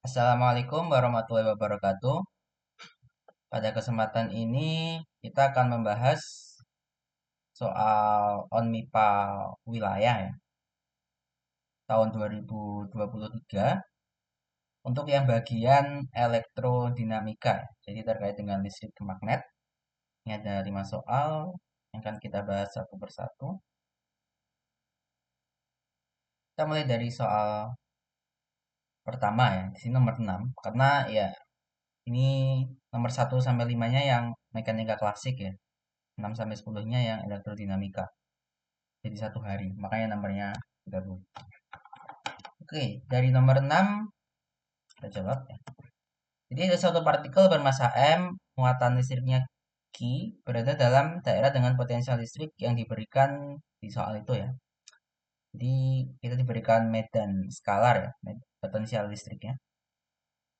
Assalamualaikum warahmatullahi wabarakatuh. Pada kesempatan ini kita akan membahas soal ONMIPA wilayah ya, tahun 2023 untuk yang bagian elektrodinamika. Jadi terkait dengan listrik magnet. Ini ada 5 soal yang akan kita bahas satu persatu. Kita mulai dari soal pertama ya, di sini nomor 6 karena ya ini nomor 1 sampai 5-nya yang mekanika klasik ya. 6 sampai 10-nya yang elektrodinamika. Jadi satu hari, makanya nomornya 30. Oke, dari nomor 6 kita jawab ya. Jadi ada suatu partikel bermasa M, muatan listriknya Q, berada dalam daerah dengan potensial listrik yang diberikan di soal itu ya. Jadi kita diberikan medan skalar ya, potensial listriknya.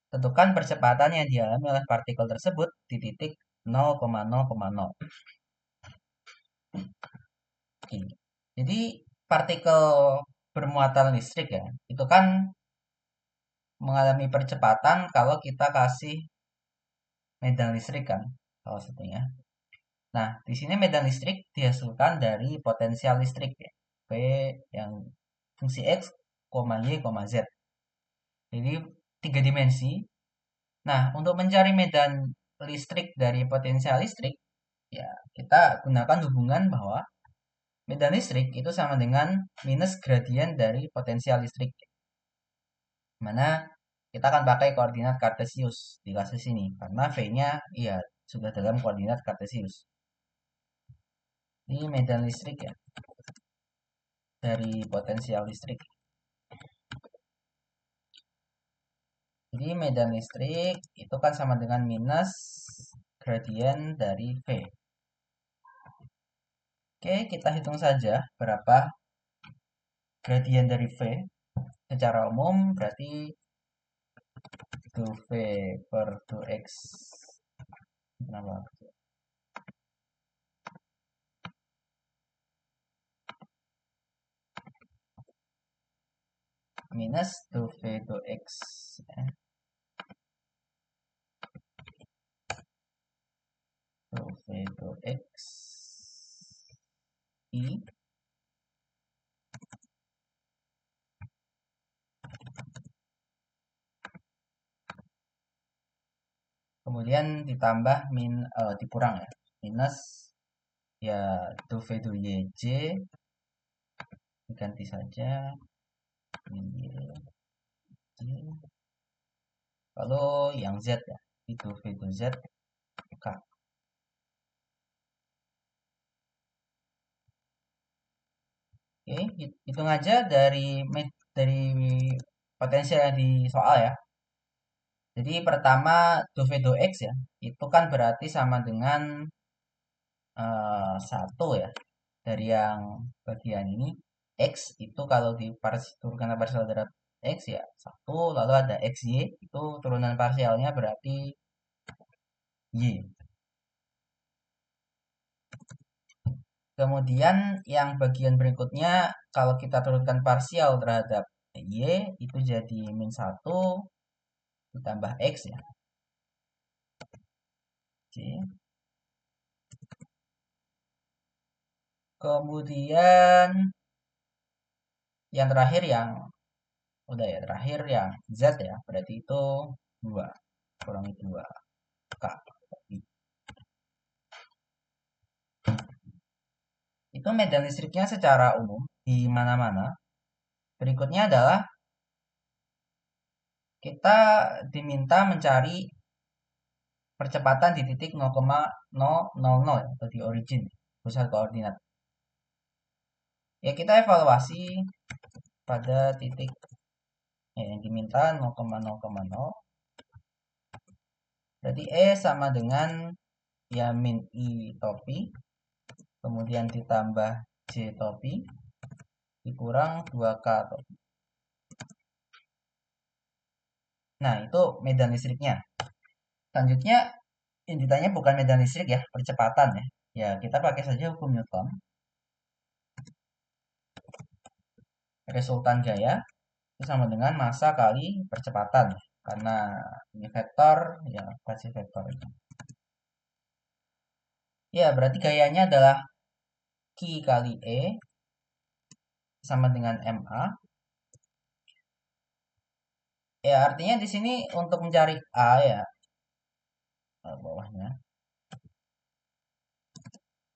Tentukan percepatan yang dialami oleh partikel tersebut di titik 0,0,0. Oke. Jadi partikel bermuatan listrik ya, itu kan mengalami percepatan kalau kita kasih medan listrik kan, salah satunya. Nah, di sini medan listrik dihasilkan dari potensial listrik ya, P yang fungsi X, Y, Z. Jadi tiga dimensi. Nah, untuk mencari medan listrik dari potensial listrik, ya kita gunakan hubungan bahwa medan listrik itu sama dengan minus gradien dari potensial listrik. Mana kita akan pakai koordinat kartesius di kasus ini karena V-nya iya sudah dalam koordinat kartesius. Ini medan listrik ya dari potensial listrik. Jadi medan listrik itu kan sama dengan minus gradien dari V. Oke, kita hitung saja berapa gradien dari V. Secara umum berarti 2V per 2X. Kenapa? Minus 2V 2X. 2V 2X I kemudian ditambah dikurang ya minus ya 2V 2YJ diganti saja lalu yang Z ya itu V 2Z K. Oke, hitung aja dari potensial yang di soal ya. Jadi pertama 2V 2X ya, itu kan berarti sama dengan 1 ya. Dari yang bagian ini, X itu kalau turunkan parsial terhadap X ya 1, lalu ada XY, itu turunan parsialnya berarti Y. Kemudian yang bagian berikutnya, kalau kita turunkan parsial terhadap Y, itu jadi min 1 ditambah X ya. Oke. Kemudian yang terakhir yang udah ya terakhir yang Z ya berarti itu 2 kurangi 2 K. Itu medan listriknya secara umum di mana-mana. Berikutnya adalah kita diminta mencari percepatan di titik 0,000 atau di origin pusat koordinat. Ya kita evaluasi pada titik yang diminta 0,0,0. Berarti E sama dengan ya min I topi, kemudian ditambah J topi, dikurang 2K topi. Nah, itu medan listriknya. Selanjutnya, yang ditanya bukan medan listrik ya, percepatan ya. Ya, kita pakai saja hukum Newton. Resultan gaya itu sama dengan massa kali percepatan. Karena ini vektor, ya kasih vektor itu. Ya, berarti gayanya adalah Q kali E sama dengan MA. Ya, artinya di sini untuk mencari A ya, bawahnya.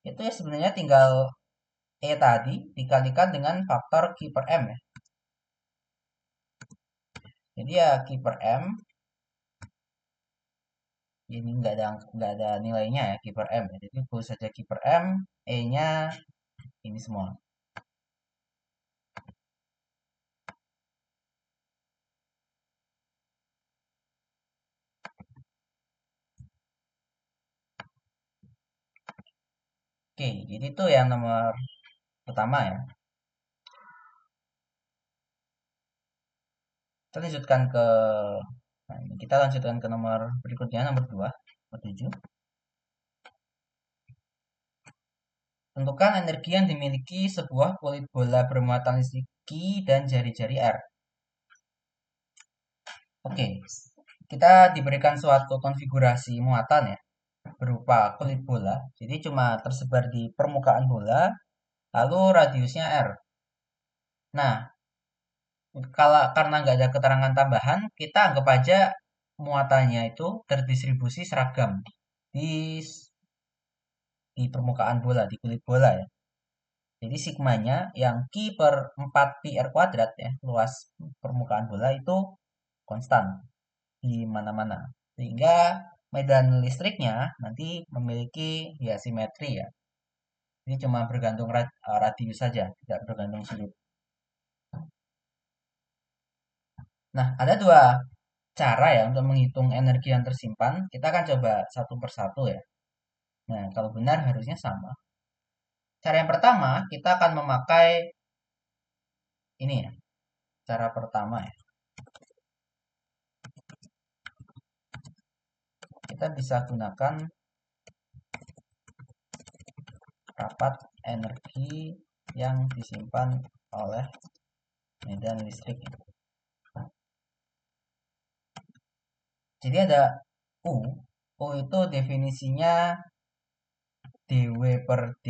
Itu ya sebenarnya tinggal E tadi dikalikan dengan faktor Q per M ya. Jadi ya Q per M ini nggak ada nilainya ya Q per M ya. Jadi tulis saja Q per M, E-nya ini semua. Oke, jadi itu yang nomor pertama ya. Kita lanjutkan ke Nah, ini kita lanjutkan ke nomor berikutnya, nomor 2, nomor 7. Tentukan energi yang dimiliki sebuah kulit bola bermuatan listrik Q dan jari-jari R. Oke, kita diberikan suatu konfigurasi muatan ya, berupa kulit bola. Jadi cuma tersebar di permukaan bola, lalu radiusnya R. Nah, kalau karena nggak ada keterangan tambahan, kita anggap aja muatannya itu terdistribusi seragam di di permukaan bola, di kulit bola ya. Jadi sigmanya yang Q per 4 pi R kuadrat ya, luas permukaan bola itu konstan di mana-mana. Sehingga medan listriknya nanti memiliki ya simetri ya. Ini cuma bergantung radius saja, tidak bergantung sudut. Nah, ada dua cara ya untuk menghitung energi yang tersimpan. Kita akan coba satu persatu ya. Nah, kalau benar harusnya sama. Cara yang pertama, kita akan memakai ini ya. Cara pertama ya. Kita bisa gunakan rapat energi yang disimpan oleh medan listrik. Jadi ada U. U itu definisinya dW per D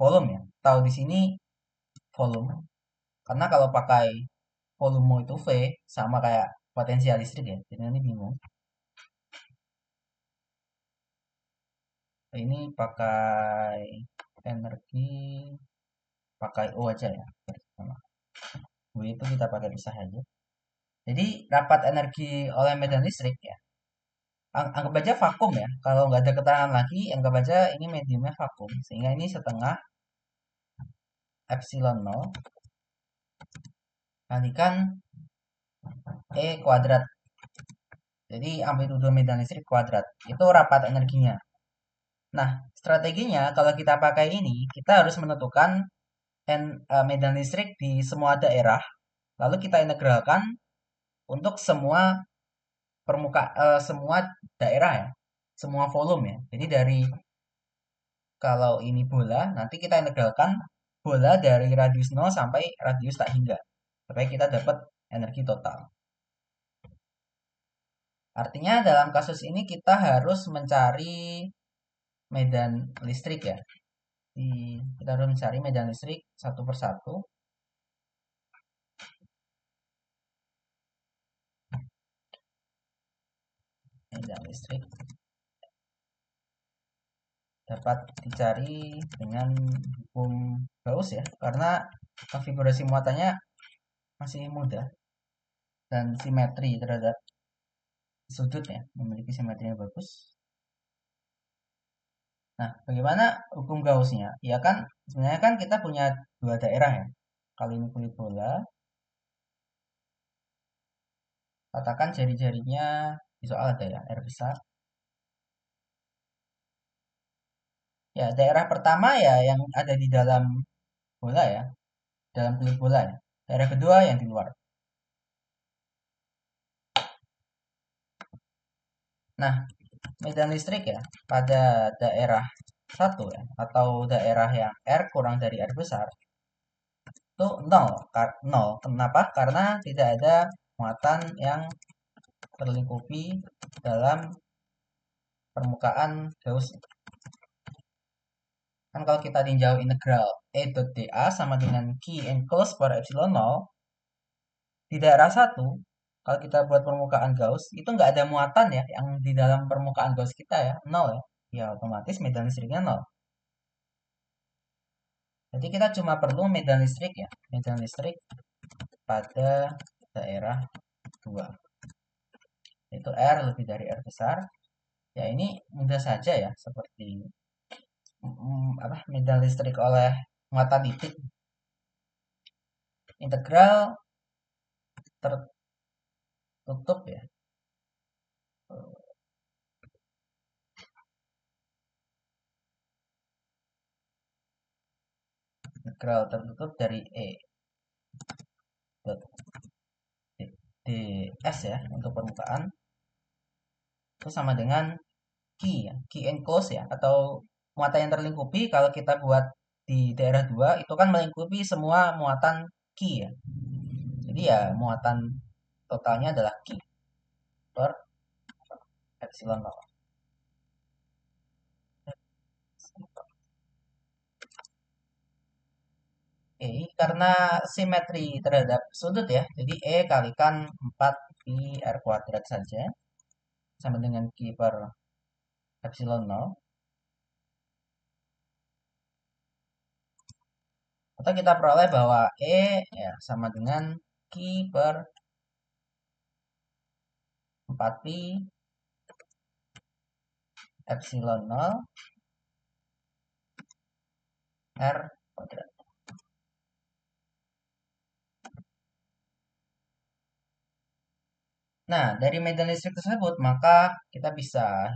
volume ya. Tahu di sini volume. Karena kalau pakai volume itu V sama kayak potensial listrik ya. Jadi nanti bingung. Ini pakai energi, pakai U aja ya. W itu kita pakai pisah aja. Jadi rapat energi oleh medan listrik ya. Anggap aja vakum ya. Kalau nggak ada keterangan lagi, anggap aja ini mediumnya vakum. Sehingga ini setengah epsilon 0 kalikan E kuadrat. Jadi amplitudo medan listrik kuadrat. Itu rapat energinya. Nah, strateginya kalau kita pakai ini, kita harus menentukan medan listrik di semua daerah. Lalu kita integralkan untuk semua daerah ya. Semua volume ya. Jadi dari kalau ini bola, nanti kita integralkan bola dari radius 0 sampai radius tak hingga. Supaya kita dapat energi total. Artinya dalam kasus ini kita harus mencari medan listrik ya. Kita harus mencari medan listrik satu persatu. Medan listrik dapat dicari dengan hukum Gauss ya. Karena konfigurasi muatannya masih mudah dan simetri terhadap sudut ya, memiliki simetri yang bagus. Nah, bagaimana hukum Gauss-nya? Ya kan, sebenarnya kan kita punya dua daerah ya. Kali ini kulit bola. Katakan jari-jarinya di soal ada ya, R besar. Ya, daerah pertama ya yang ada di dalam bola ya, dalam kulit bola ya. Daerah kedua yang di luar. Nah, medan listrik ya pada daerah satu ya atau daerah yang R kurang dari R besar itu 0. 0. Kenapa? Karena tidak ada muatan yang terlingkupi dalam permukaan Gauss. Kan kalau kita tinjau integral E dot dA sama dengan Q enclosed per epsilon 0, di daerah 1, kalau kita buat permukaan Gauss, itu nggak ada muatan ya, yang di dalam permukaan Gauss kita ya, 0 ya. Ya otomatis medan listriknya 0. Jadi kita cuma perlu medan listrik ya, medan listrik pada daerah 2. Itu R lebih dari R besar. Ya ini mudah saja ya, seperti medan listrik oleh muatan titik. Integral tertutup ya. Integral tertutup dari E dot ds ya untuk permukaan itu sama dengan Q ya, Q enclosed ya, atau muatan yang terlingkupi. Kalau kita buat di daerah 2 itu kan melingkupi semua muatan Q ya. Jadi ya muatan totalnya adalah Q per epsilon 0. Karena simetri terhadap sudut ya. Jadi E kalikan 4 pi R kuadrat saja sama dengan Q per epsilon 0. Atau kita peroleh bahwa E ya sama dengan Q per 4 pi epsilon 0 R kuadrat. Nah, dari medan listrik tersebut, maka kita bisa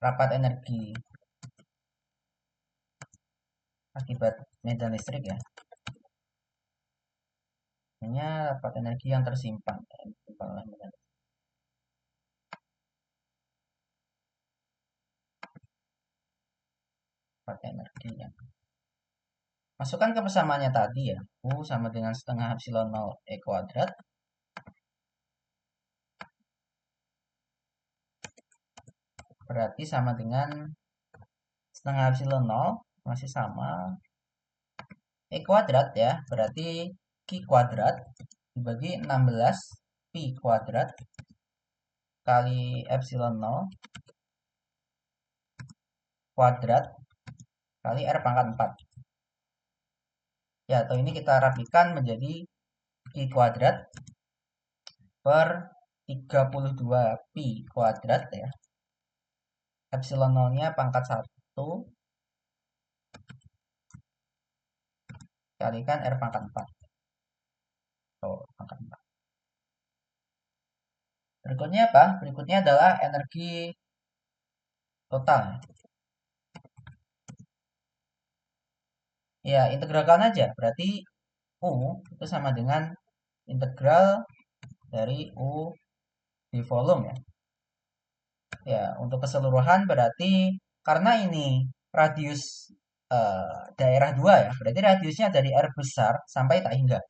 rapat energi akibat medan listrik ya. Hanya rapat energi yang tersimpan, oleh medan listrik. Rapat energi yang masukkan ke persamaannya tadi ya. U sama dengan setengah epsilon 0 E kuadrat. Berarti sama dengan setengah epsilon 0 masih sama E kuadrat ya, berarti Q kuadrat dibagi 16 pi kuadrat kali epsilon 0 kuadrat kali R pangkat 4. Ya, atau ini kita rapikan menjadi Q kuadrat per 32 pi kuadrat ya. Epsilon 0-nya pangkat 1 kalikan R pangkat 4. Oh, pangkat 4. Berikutnya apa? Berikutnya adalah energi total. Ya, integralkan aja. Berarti U itu sama dengan integral dari U di volume ya. Ya, untuk keseluruhan berarti karena ini radius daerah 2 ya, berarti radiusnya dari R besar sampai tak hingga.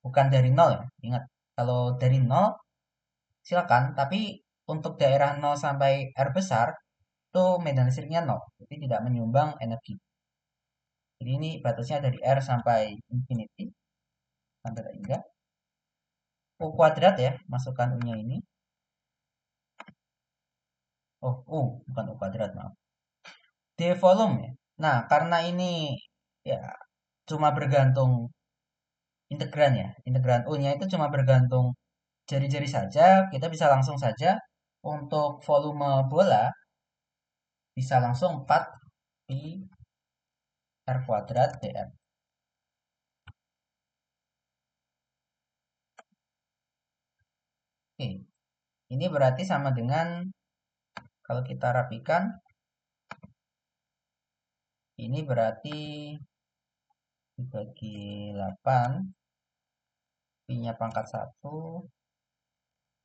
Bukan dari 0 ya. Ingat, kalau dari 0 silakan, tapi untuk daerah 0 sampai R besar itu medan listriknya 0. Jadi tidak menyumbang energi. Jadi ini batasnya dari R sampai infinity sampai tak hingga. U kuadrat ya, masukkan U-nya ini. Oh, U, bukan U kuadrat, maaf. D volume ya. Nah, karena ini ya cuma bergantung integran ya. Integran U-nya itu cuma bergantung jari-jari saja. Kita bisa langsung saja untuk volume bola bisa langsung 4 pi R kuadrat dr. Oke, ini berarti sama dengan kalau kita rapikan ini berarti dibagi 8 pi-nya pangkat 1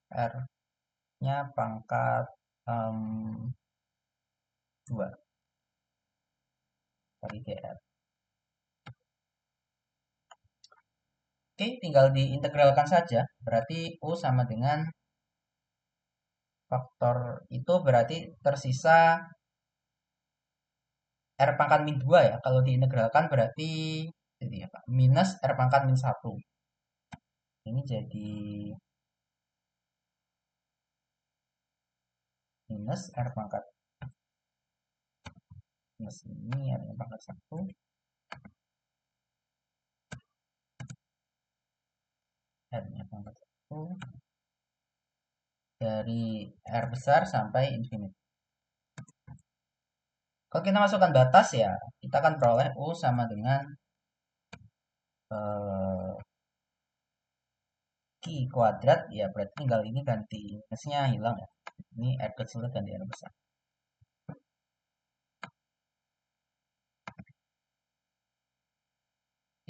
R-nya pangkat 2 kali dr. Oke, tinggal diintegralkan saja. Berarti U sama dengan faktor itu berarti tersisa R pangkat min 2 ya. Kalau diintegralkan berarti jadi apa? Minus R pangkat min 1. Ini jadi minus R pangkat minus ini R pangkat 1. R-nya pangkat 1 dari R besar sampai infinite. Kalau kita masukkan batas ya, kita akan peroleh U sama dengan eh, Q kuadrat, ya berarti tinggal ini ganti minusnya hilang ya. Ini R kecil ganti R besar.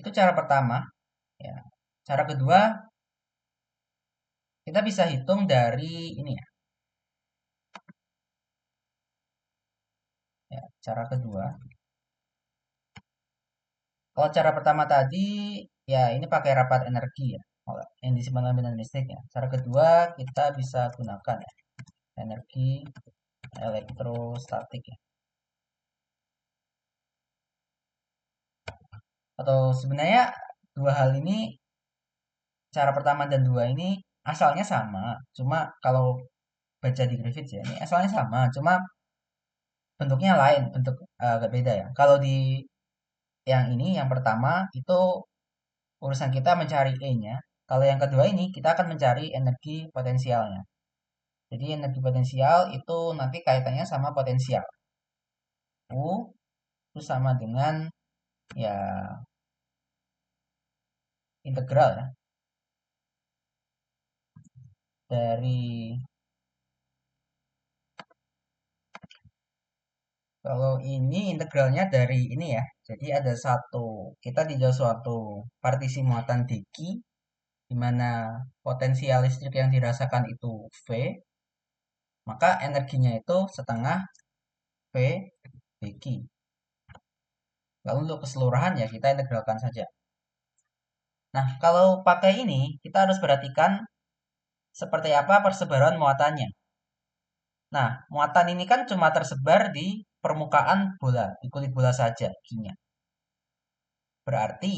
Itu cara pertama. Ya. Cara kedua, kita bisa hitung dari ini ya. Ya, cara kedua. Kalau cara pertama tadi, ya ini pakai rapat energi ya. Yang disimpan dalam bidang listrik ya. Cara kedua, kita bisa gunakan ya. Energi elektrostatik ya. Atau sebenarnya dua hal ini, cara pertama dan dua ini asalnya sama. Cuma kalau baca di Griffiths ya, ini asalnya sama. Cuma bentuknya lain, bentuk agak beda ya. Kalau di yang ini, yang pertama itu urusan kita mencari E-nya. Kalau yang kedua ini kita akan mencari energi potensialnya. Jadi energi potensial itu nanti kaitannya sama potensial. U itu sama dengan ya integral ya dari, kalau ini integralnya dari ini ya. Jadi ada satu, kita tinjau suatu partisi muatan dq di mana potensial listrik yang dirasakan itu V, maka energinya itu setengah V dq. Lalu untuk keseluruhan ya kita integralkan saja. Nah, kalau pakai ini, kita harus perhatikan seperti apa persebaran muatannya. Nah, muatan ini kan cuma tersebar di permukaan bola, di kulit bola saja, Q-nya. Berarti,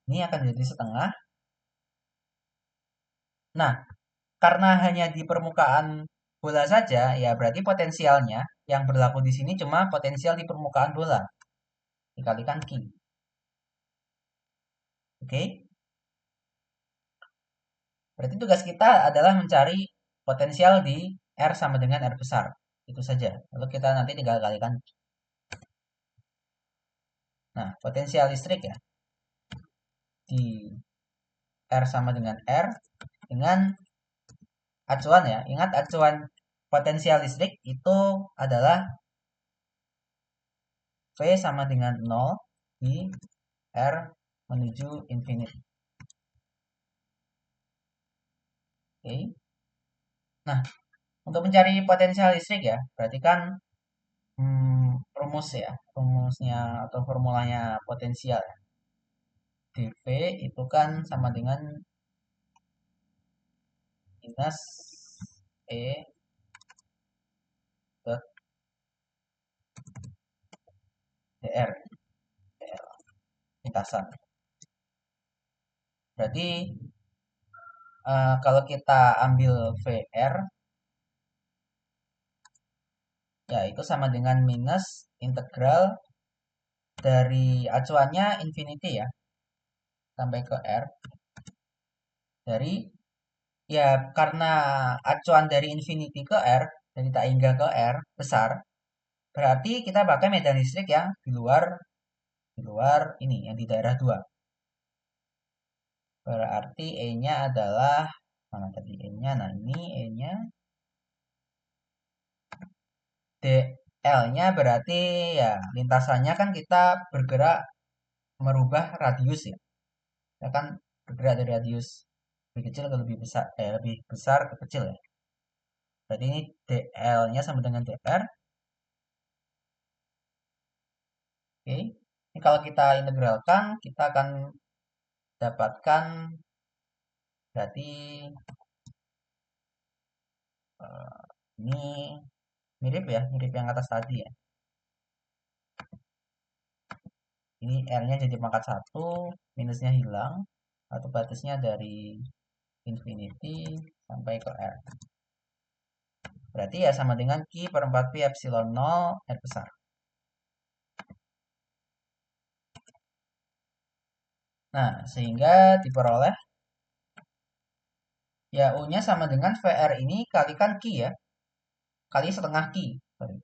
ini akan jadi setengah. Nah, karena hanya di permukaan bola saja, ya berarti potensialnya yang berlaku di sini cuma potensial di permukaan bola. Dikalikan Q. Oke? Berarti tugas kita adalah mencari potensial di R sama dengan R besar. Itu saja. Lalu kita nanti tinggal kalikan. Nah, potensial listrik ya di R sama dengan R dengan acuan ya. Ingat acuan potensial listrik itu adalah V sama dengan 0 di R menuju infinite. Oke. Nah, untuk mencari potensial listrik ya, berarti kan rumus ya, rumusnya atau formulanya potensial ya. dV itu kan sama dengan minus E dot dr, dr lintasan. Berarti kalau kita ambil VR ya itu sama dengan minus integral dari acuannya infinity ya sampai ke R dari, ya karena acuan dari infinity ke R dari tak hingga ke R besar, berarti kita pakai medan listrik yang di luar ini yang di daerah 2. Berarti E-nya adalah mana tadi E-nya? Nah, ini E-nya DL-nya berarti ya lintasannya kan kita bergerak merubah radius ya. Kita kan bergerak dari radius lebih kecil ke lebih besar ke kecil ya. Berarti ini DL-nya sama dengan dr. Oke. Ini kalau kita integralkan, kita akan dapatkan berarti ini mirip ya, mirip yang atas tadi ya. Ini R-nya jadi pangkat 1, minusnya hilang, atau batasnya dari infinity sampai ke R. Berarti ya sama dengan Q per 4Pi epsilon 0 R besar. Nah, sehingga diperoleh ya U-nya sama dengan VR ini kalikan Q ya, kali setengah Q. Sorry.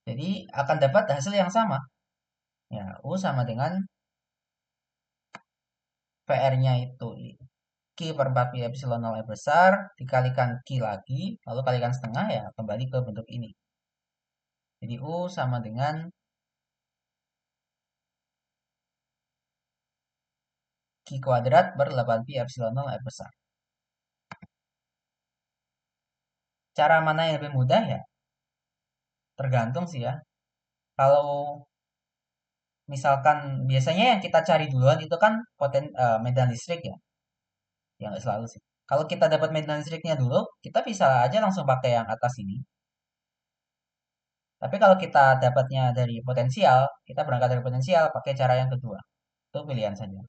Jadi akan dapat hasil yang sama. Ya, U sama dengan VR-nya itu Q per 4Pi epsilon 0 R besar dikalikan Q lagi, lalu kalikan setengah ya kembali ke bentuk ini. Jadi U sama dengan Q kuadrat per 8Pi epsilon 0 R besar. Cara mana yang lebih mudah ya? Tergantung sih ya. Kalau misalkan biasanya yang kita cari duluan itu kan medan listrik ya. Ya nggak selalu sih. Kalau kita dapat medan listriknya dulu, kita bisa aja langsung pakai yang atas ini. Tapi kalau kita dapatnya dari potensial, kita berangkat dari potensial pakai cara yang kedua. Itu pilihan saja.